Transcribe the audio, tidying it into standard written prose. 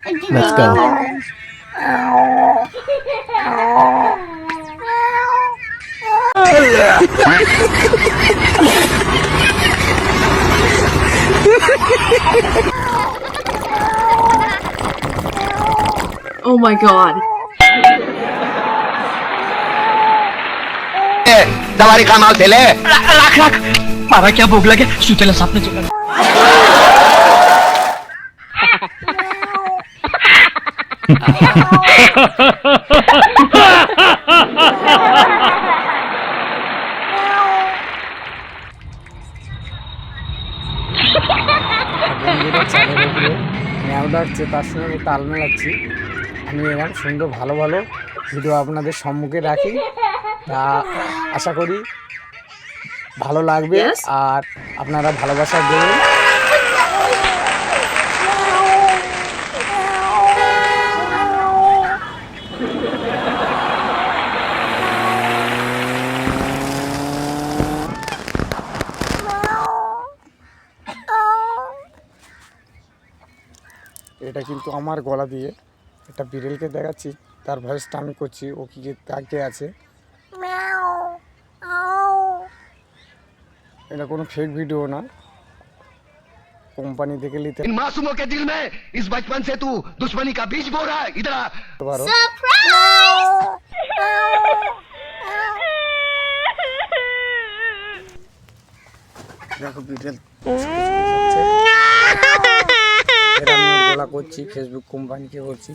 Let's go. Oh my god. सवारी का माल ले राख राख मारा क्या भूख लगे सुतेला सापने चला বন্ধুরা চাঁদের উপরে ম্যাও ডাকছে, তার সঙ্গে আমি তাল মেলাচ্ছি। আমি এরকম সুন্দর ভালো ভালো ভিডিও আপনাদের সম্মুখে রাখি, তা আশা করি ভালো লাগবে। Yes. আর আপনারা ভালোবাসা দেবেন। এটা কিন্তু আমার গলা দিয়ে একটা বিড়েলকে দেখাচ্ছি, তার ভয়েসটা আমি করছি, ও কি তাকে আছে। এটা কোনো ফেক ভিডিও না, কোম্পানি থেকে নিতে इन मासूमों के दिल में इस बचपन से तू दुश्मनी का बीज बो रहा है इधर आ পারো। দেখো বিড়েল এটা আমি ওর গলা করছি, ফেসবুক কোম্পানিকে করছি।